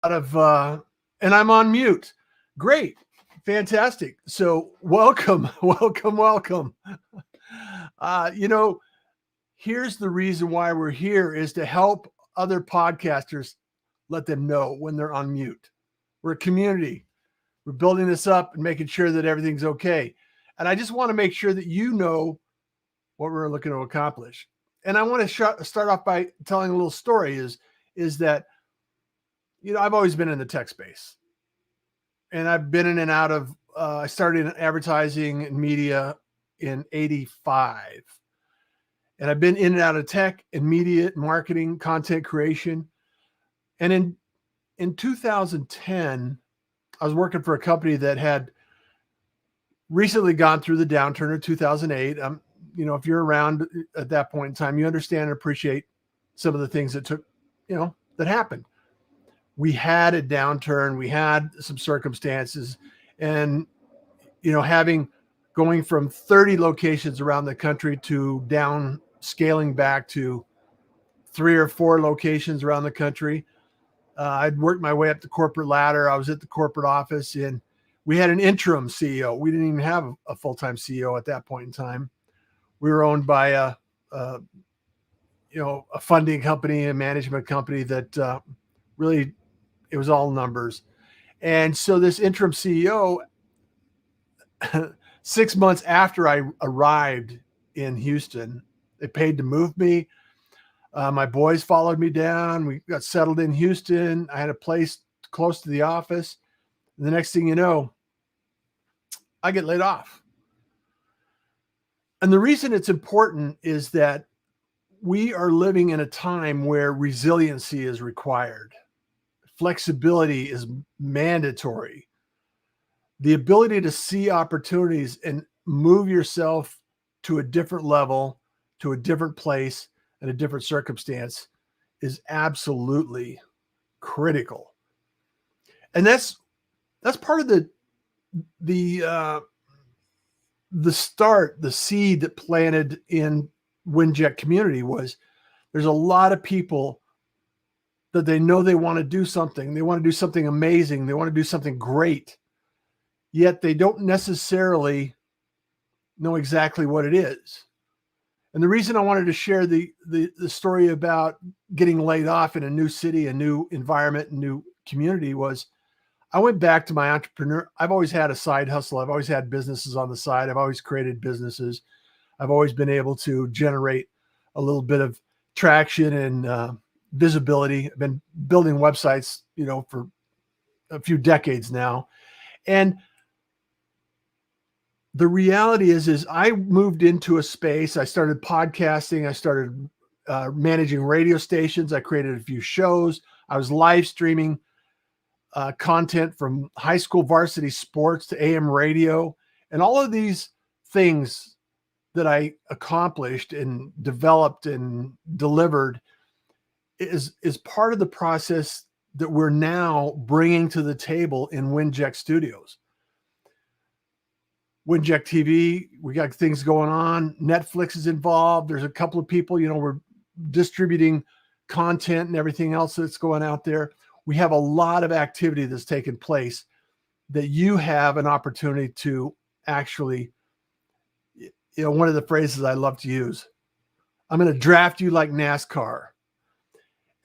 And I'm on mute. Great. Fantastic. So welcome, welcome. Uh, you know, Here's the reason why we're here is to help other podcasters let them know when they're on mute. We're a community. We're building this up and making sure that everything's okay. And I just want to make sure that you know what we're looking to accomplish. And I want to start off by telling a little story is that I've always been in the tech space, and I've been in and out of. I started in advertising and media in '85, and I've been in and out of tech and media, marketing, content creation. And in 2010, I was working for a company that had recently gone through the downturn of 2008. If you're around at that point in time, you understand and appreciate some of the things that that happened. We had a downturn, we had some circumstances, and going from 30 locations around the country to down scaling back to 3 or 4 locations around the country. I'd worked my way up the corporate ladder. I was at the corporate office, and we had an interim CEO. We didn't even have a full-time CEO at that point in time. We were owned by a funding company, a management company that really, it was all numbers. And so this interim CEO, 6 months after I arrived in Houston, they paid to move me. My boys followed me down. We got settled in Houston. I had a place close to the office. And the next thing you know, I get laid off. And the reason it's important is that we are living in a time where resiliency is required. Flexibility is mandatory. The ability to see opportunities and move yourself to a different level, to a different place, and a different circumstance is absolutely critical. And that's part of the start, the seed that planted in WinJet community was there's a lot of people that they know they want to do something. They want to do something amazing. They want to do something great, yet they don't necessarily know exactly what it is. And the reason I wanted to share the story about getting laid off in a new city, a new environment, a new community was I went back to my entrepreneur. I've always had a side hustle. I've always had businesses on the side. I've always created businesses. I've always been able to generate a little bit of traction and visibility. I've been building websites, for a few decades now. And the reality is I moved into a space. I started podcasting. I started managing radio stations. I created a few shows. I was live streaming content from high school varsity sports to AM radio. And all of these things that I accomplished and developed and delivered is part of the process that we're now bringing to the table in WinJet Studios. WinJet TV, we got things going on. Netflix is involved. There's a couple of people, we're distributing content and everything else that's going out there. We have a lot of activity that's taken place that you have an opportunity to actually, one of the phrases I love to use, I'm going to draft you like NASCAR.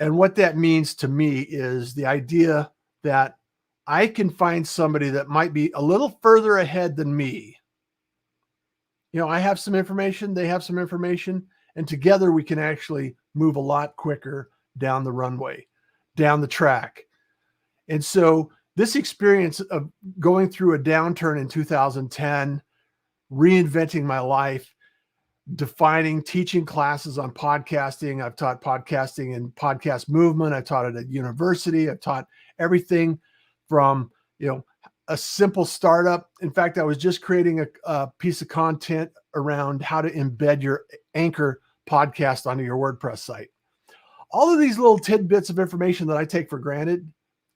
And what that means to me is the idea that I can find somebody that might be a little further ahead than me. I have some information, they have some information, and together we can actually move a lot quicker down the runway, down the track. And so this experience of going through a downturn in 2010, reinventing my life, teaching classes on podcasting. I've taught podcasting and podcast movement. I taught it at university. I've taught everything from, a simple startup. In fact, I was just creating a piece of content around how to embed your Anchor podcast onto your WordPress site. All of these little tidbits of information that I take for granted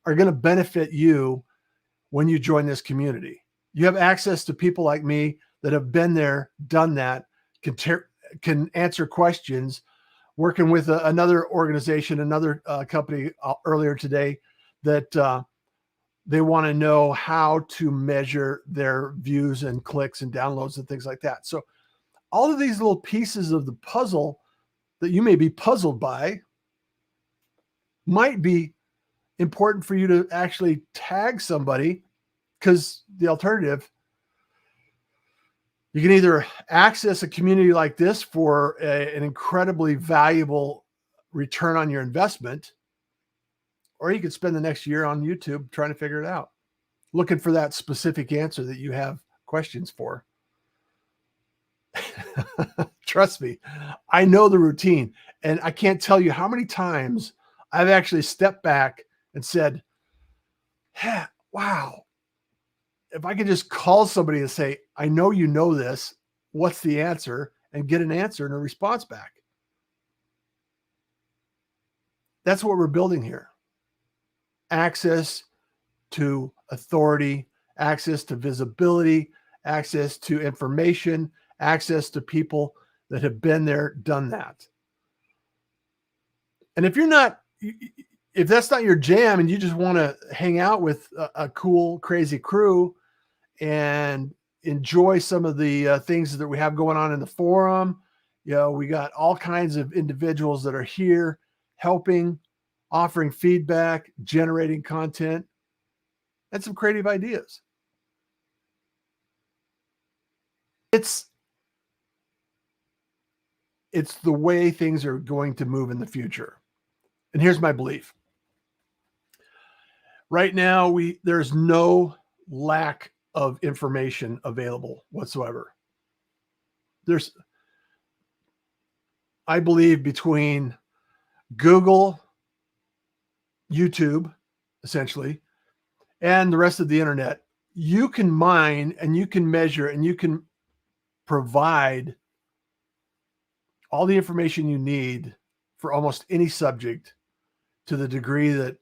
are going to benefit you when you join this community. You have access to people like me that have been there, done that, can answer questions. Working with another organization, another company earlier today that they want to know how to measure their views and clicks and downloads and things like that. So all of these little pieces of the puzzle that you may be puzzled by might be important for you to actually tag somebody, because the alternative, you can either access a community like this for an incredibly valuable return on your investment, or you could spend the next year on YouTube trying to figure it out, looking for that specific answer that you have questions for. Trust me, I know the routine, and I can't tell you how many times I've actually stepped back and said, hey, wow, if I could just call somebody and say, I know you know this, what's the answer? And get an answer and a response back. That's what we're building here. Access to authority, access to visibility, access to information, access to people that have been there, done that. And if that's not your jam and you just want to hang out with a cool, crazy crew and enjoy some of the things that we have going on in the forum, we got all kinds of individuals that are here helping, offering feedback, generating content, and some creative ideas. It's the way things are going to move in the future. And here's my belief. Right now, there's no lack of information available whatsoever. I believe, between Google, YouTube, essentially, and the rest of the internet, you can mine and you can measure and you can provide all the information you need for almost any subject, to the degree that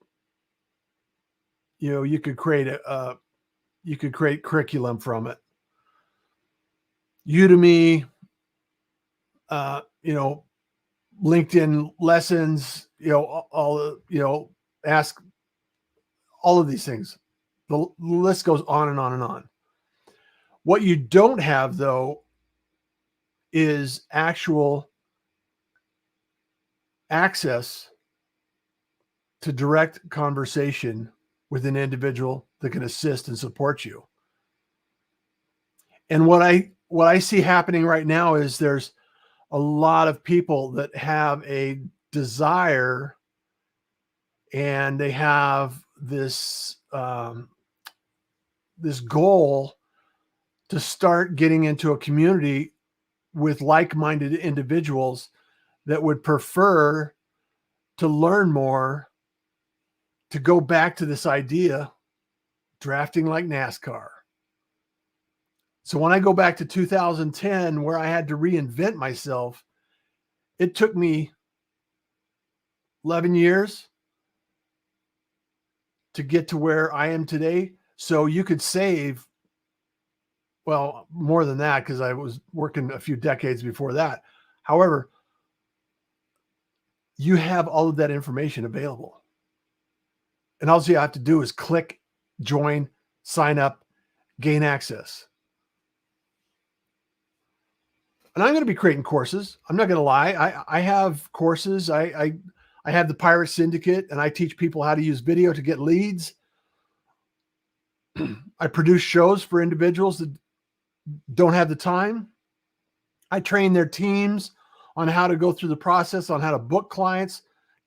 you could create curriculum from it. Udemy, LinkedIn lessons, ask all of these things. The list goes on and on and on. What you don't have, though, is actual access to direct conversation with an individual that can assist and support you. And what I see happening right now is there's a lot of people that have a desire, and they have this this goal to start getting into a community with like-minded individuals that would prefer to learn more, to go back to this idea, drafting like NASCAR. So when I go back to 2010, where I had to reinvent myself, it took me 11 years to get to where I am today. So you could save, well, more than that, because I was working a few decades before that. However, you have all of that information available. And all you have to do is click, join, sign up, gain access. And I'm going to be creating courses. I'm not going to lie. I have courses. I have the Pirate Syndicate, and I teach people how to use video to get leads. I produce shows for individuals that don't have the time. I train their teams on how to go through the process, on how to book clients,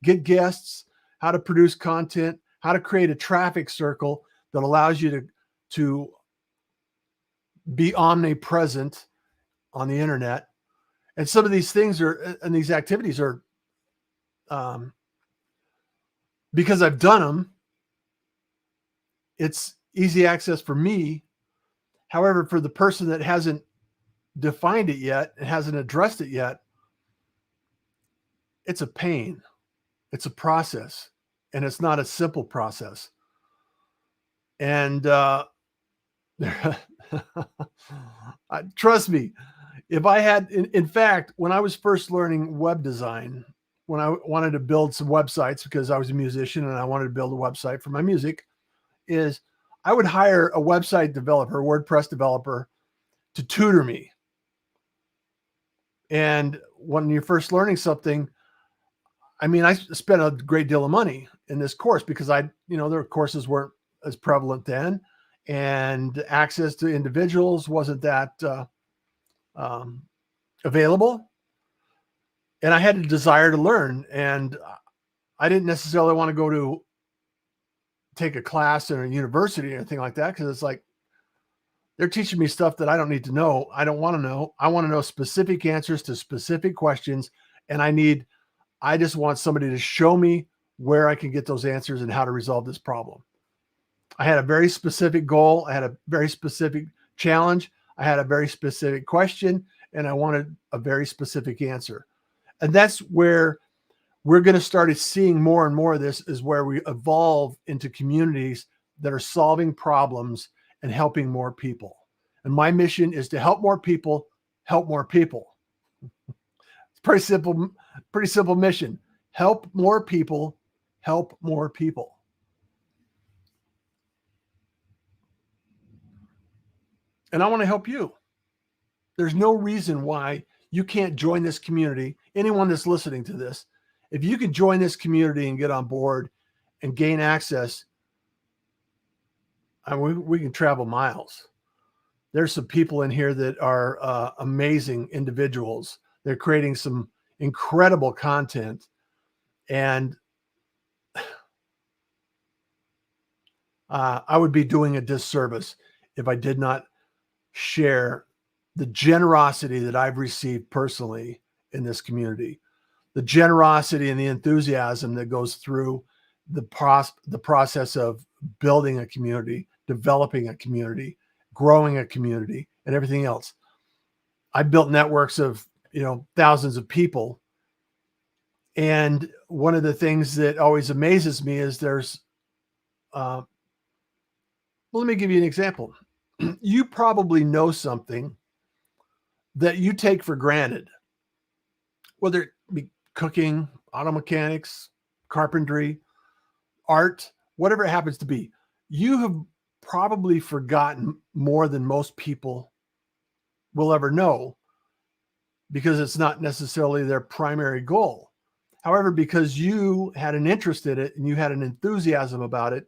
get guests, how to produce content, how to create a traffic circle that allows you to be omnipresent on the internet. And some of these things and these activities are, because I've done them, it's easy access for me. However, for the person that hasn't defined it yet, and hasn't addressed it yet, it's a pain. It's a process, and it's not a simple process. And trust me, if I had, in fact, when I was first learning web design, when I wanted to build some websites, because I was a musician and I wanted to build a website for my music, is I would hire a website developer, WordPress developer, to tutor me. And when you're first learning something, I mean, I spent a great deal of money in this course because their courses weren't as prevalent then, and access to individuals wasn't that available. And I had a desire to learn, and I didn't necessarily want to go to take a class in a university or anything like that, because it's like they're teaching me stuff that I don't need to know. I don't want to know. I want to know specific answers to specific questions, and I just want somebody to show me where I can get those answers and how to resolve this problem. I had a very specific goal. I had a very specific challenge. I had a very specific question, and I wanted a very specific answer. And that's where we're going to start seeing more and more of this, is where we evolve into communities that are solving problems and helping more people. And my mission is to help more people, help more people. It's pretty simple mission. Help more people, help more people. And I want to help you. There's no reason why you can't join this community. Anyone that's listening to this, if you could join this community and get on board and gain access, we can travel miles. There's some people in here that are amazing individuals. They're creating some incredible content. And I would be doing a disservice if I did not share the generosity that I've received personally in this community, the generosity and the enthusiasm that goes through the process of building a community, developing a community, growing a community, and everything else. I built networks of, thousands of people. And one of the things that always amazes me is let me give you an example. You probably know something that you take for granted, whether it be cooking, auto mechanics, carpentry, art, whatever it happens to be. You have probably forgotten more than most people will ever know, because it's not necessarily their primary goal. However, because you had an interest in it and you had an enthusiasm about it,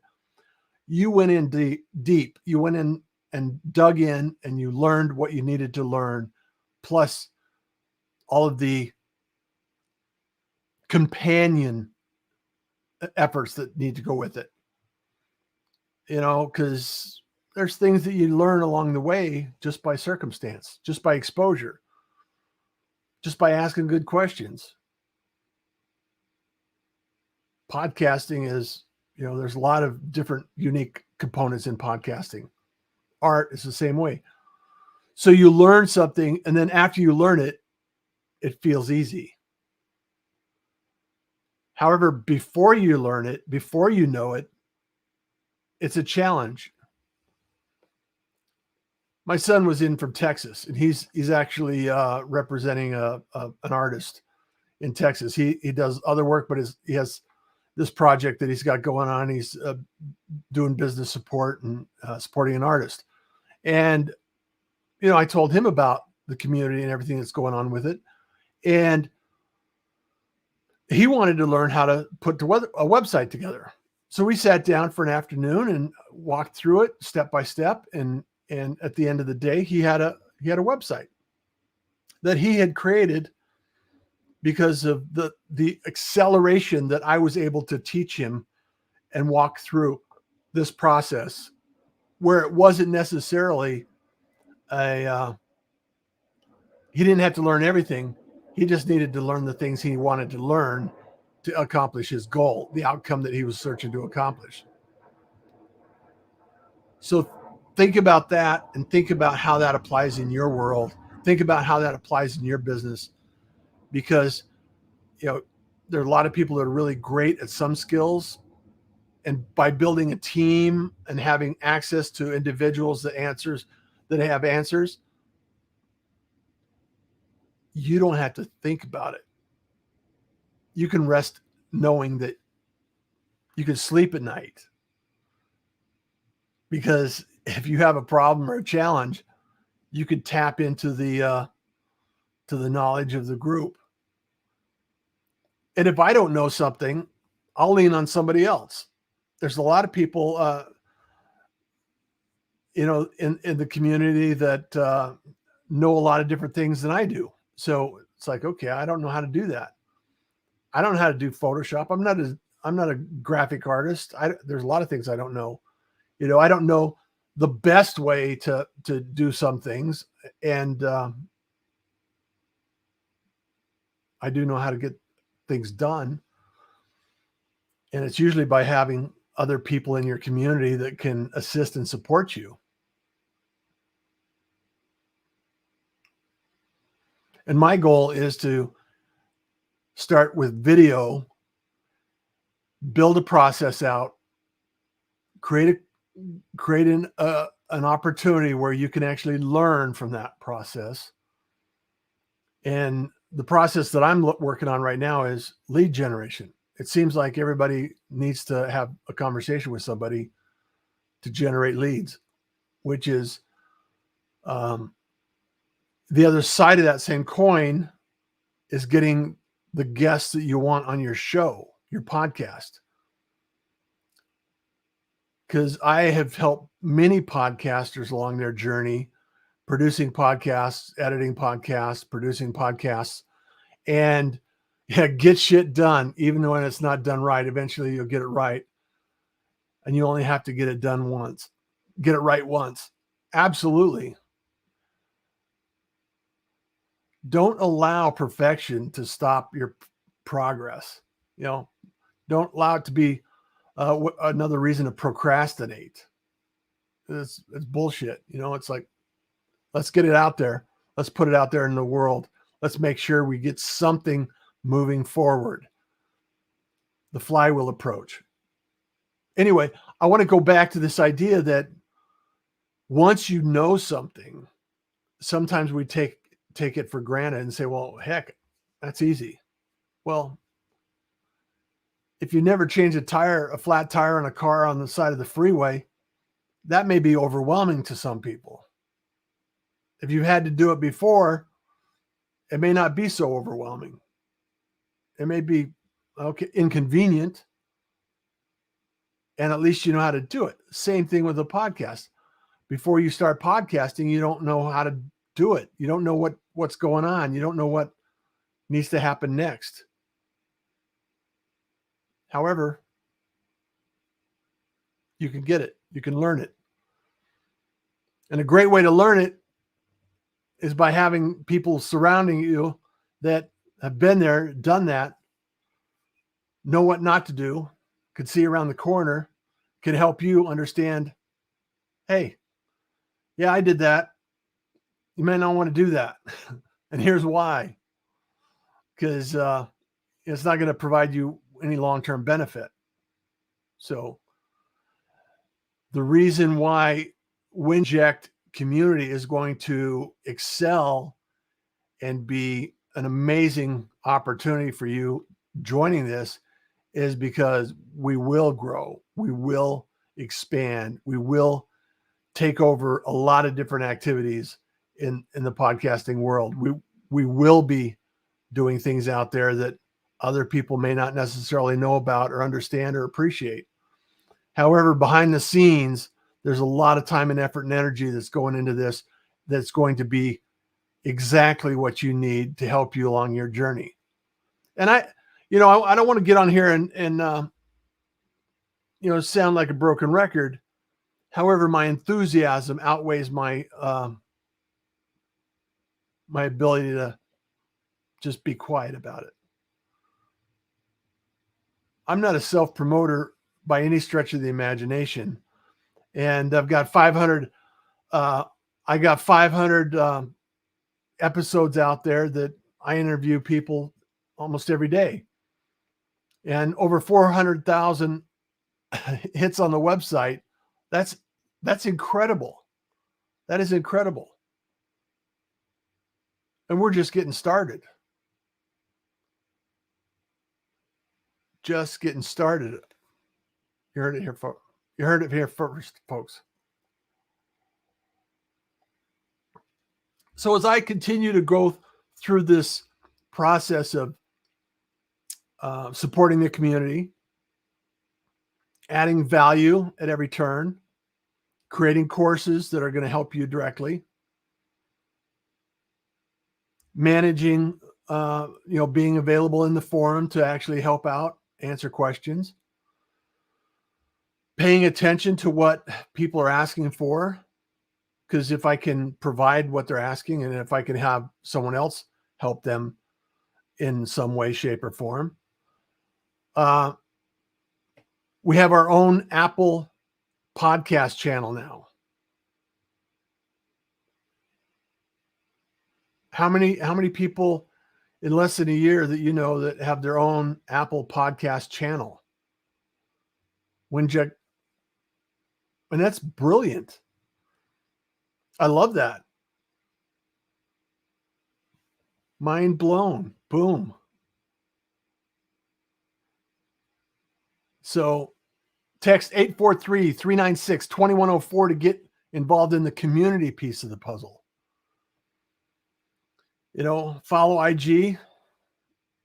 you went in deep. You went in and dug in, and you learned what you needed to learn, plus all of the companion efforts that need to go with it. Because there's things that you learn along the way just by circumstance, just by exposure, just by asking good questions. Podcasting is, there's a lot of different unique components in podcasting. Art is the same way. So you learn something, and then after you learn it, it feels easy. However, before you learn it, before you know it, it's a challenge. My son was in from Texas, and he's actually representing an artist in Texas. He does other work, but he has this project that he's got going on. He's doing business support and supporting an artist. And, I told him about the community and everything that's going on with it. And he wanted to learn how to put a website together. So we sat down for an afternoon and walked through it step by step. And at the end of the day, he had a website that he had created because of the acceleration that I was able to teach him and walk through this process, where it wasn't necessarily he didn't have to learn everything. He just needed to learn the things he wanted to learn to accomplish his goal, the outcome that he was searching to accomplish. So think about that, and think about how that applies in your world. Think about how that applies in your business, because there are a lot of people that are really great at some skills, and by building a team and having access to individuals that have answers, you don't have to think about it. you can rest knowing that you can sleep at night. Because if you have a problem or a challenge, you could tap into the knowledge of the group. And if I don't know something, I'll lean on somebody else. There's a lot of people, in the community that know a lot of different things than I do. So it's like, okay, I don't know how to do that. I don't know how to do Photoshop. I'm not a graphic artist. There's a lot of things I don't know. I don't know the best way to do some things, and I do know how to get things done. And it's usually by having other people in your community that can assist and support you. And my goal is to start with video, build a process out, create an opportunity where you can actually learn from that process. And the process that I'm working on right now is lead generation. It seems like everybody needs to have a conversation with somebody to generate leads, which is the other side of that same coin is getting the guests that you want on your show, your podcast. Because I have helped many podcasters along their journey, producing podcasts, editing podcasts, producing podcasts, and get shit done, even when it's not done right. Eventually you'll get it right. And you only have to get it done once. Get it right once. Absolutely. Don't allow perfection to stop your progress. Don't allow it to be another reason to procrastinate. It's bullshit. It's like, let's get it out there. Let's put it out there in the world. Let's make sure we get something moving forward. The flywheel approach. Anyway, I want to go back to this idea that once you know something, sometimes we take it for granted and say, well, heck, that's easy. Well, if you never change a flat tire on a car on the side of the freeway, that may be overwhelming to some people. If you had to do it before, it may not be so overwhelming. It may be inconvenient, and at least you know how to do it. Same thing with a podcast. Before you start podcasting, you don't know how to do it. You don't know what's going on. You don't know what needs to happen next. However, you can get it. You can learn it. And a great way to learn it is by having people surrounding you that have been there, done that, know what not to do, could see around the corner, can help you understand, hey, yeah, I did that. You may not want to do that. And here's why. Because it's not going to provide you any long-term benefit. So the reason why Winject community is going to excel and be an amazing opportunity for you joining this is because we will grow, we will expand, we will take over a lot of different activities in the podcasting world. We will be doing things out there that other people may not necessarily know about or understand or appreciate. However, behind the scenes, there's a lot of time and effort and energy that's going into this that's going to be exactly what you need to help you along your journey. And I don't want to get on here and sound like a broken record. However, my enthusiasm outweighs my my ability to just be quiet about it. I'm not a self-promoter by any stretch of the imagination. And I've got 500 episodes out there that I interview people almost every day. And over 400,000 hits on the website. That's incredible. That is incredible. And we're just getting started. just getting started. You heard it here, folks. You heard it here first, folks. So as I continue to go through this process of supporting the community, adding value at every turn, creating courses that are going to help you directly, managing, being available in the forum to actually help out, answer questions, paying attention to what people are asking for. Because if I can provide what they're asking, and if I can have someone else help them in some way, shape, or form. We have our own Apple podcast channel now. How many people in less than a year that you know that have their own Apple podcast channel? And that's brilliant. I love that. Mind blown. Boom. So text 843-396-2104 to get involved in the community piece of the puzzle. Follow IG,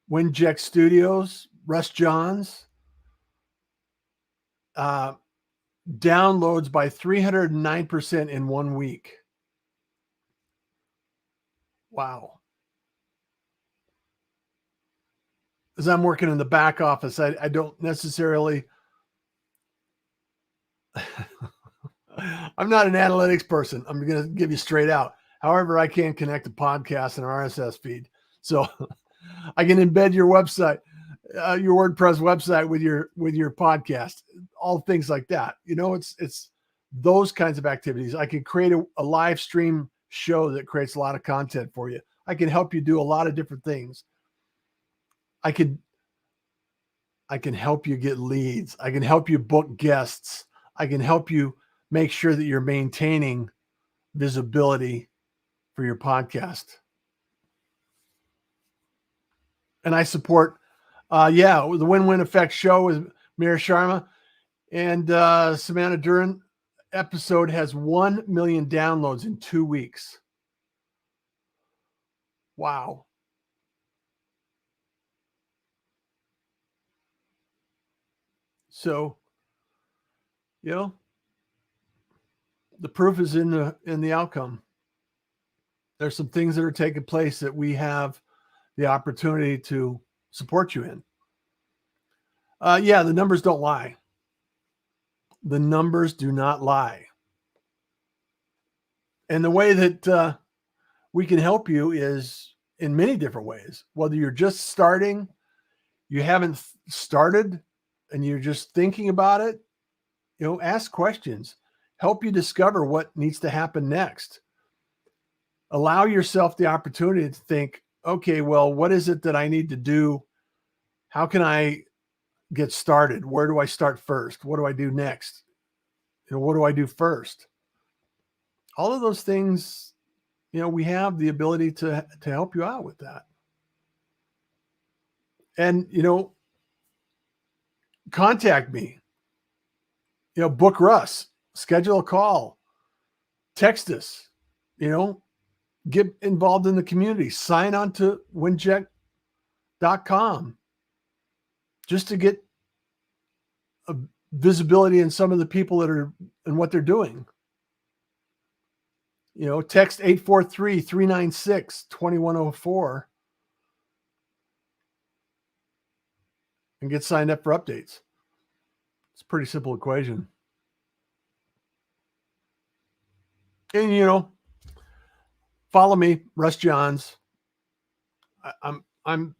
Winject Studios, Russ JOHNS. Downloads by 309% in 1 week. Wow. As I'm working in the back office, I don't necessarily, I'm not an analytics person. I'm going to give you straight out. However, I can connect a podcast and RSS feed. So I can embed your website, your WordPress website with your podcast, all things like that. It's those kinds of activities. I can create a live stream show that creates a lot of content for you. I can help you do a lot of different things. I can help you get leads. I can help you book guests. I can help you make sure that you're maintaining visibility for your podcast. And I support, the Win-Win Effect show with Mira Sharma and Samantha Duran. Episode has 1 million downloads in 2 weeks. Wow. So, the proof is in the outcome. There's some things that are taking place that we have the opportunity to support you in. The numbers don't lie. The numbers do not lie. And the way that we can help you is in many different ways. Whether you're just starting, you haven't started, and you're just thinking about it, ask questions. Help you discover what needs to happen next. Allow yourself the opportunity to think, okay, well, what is it that I need to do? How can I get started? Where do I start first? What do I do next? What do I do first? All of those things, we have the ability to help you out with that. And, contact me, book Russ, schedule a call, text us, get involved in the community, sign on to winject.com just to get a visibility in some of the people that are and what they're doing. Text 843-396-2104 and get signed up for updates. It's a pretty simple equation. And, follow me, Russ JOHNS. I'm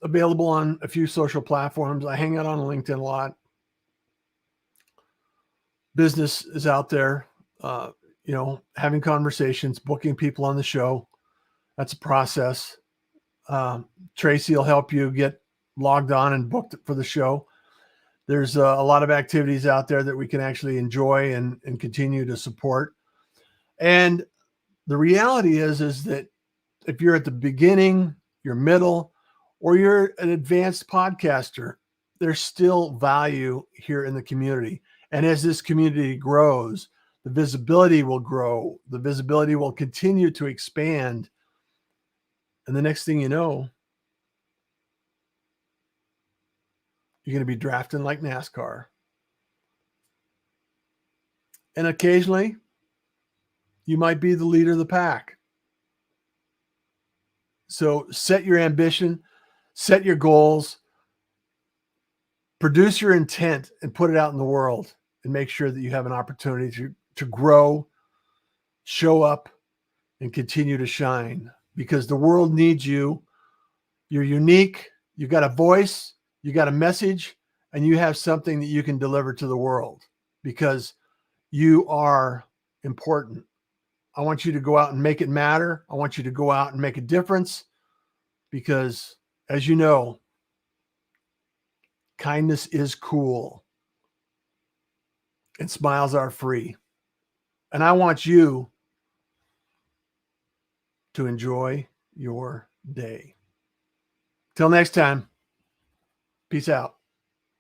available on a few social platforms. I hang out on LinkedIn a lot. Business is out there, having conversations, booking people on the show. That's a process. Tracy will help you get logged on and booked for the show. There's a lot of activities out there that we can actually enjoy and continue to support. And the reality is that if you're at the beginning, you're middle, or you're an advanced podcaster, there's still value here in the community. And as this community grows, the visibility will grow. The visibility will continue to expand. And the next thing you know, you're going to be drafting like NASCAR. And occasionally, you might be the leader of the pack. So set your ambition, set your goals, produce your intent, and put it out in the world, and make sure that you have an opportunity to grow, show up, and continue to shine, because the world needs you. You're unique. You got a voice, you got a message, and you have something that you can deliver to the world, because you are important. I want you to go out and make it matter. I want you to go out and make a difference, because, as you know, kindness is cool and smiles are free. And I want you to enjoy your day. Till next time, peace out.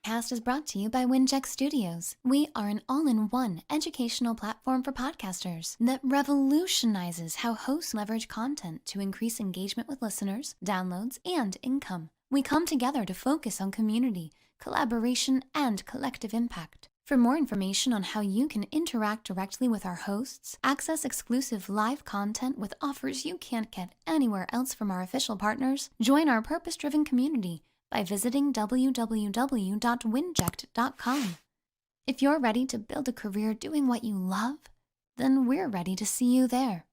Podcast is brought to you by Wincheck Studios. We are an all-in-one educational platform for podcasters that revolutionizes how hosts leverage content to increase engagement with listeners, downloads, and income. We come together to focus on community, collaboration, and collective impact. For more information on how you can interact directly with our hosts, access exclusive live content with offers you can't get anywhere else from our official partners, join our purpose-driven community by visiting www.winject.com. If you're ready to build a career doing what you love, then we're ready to see you there.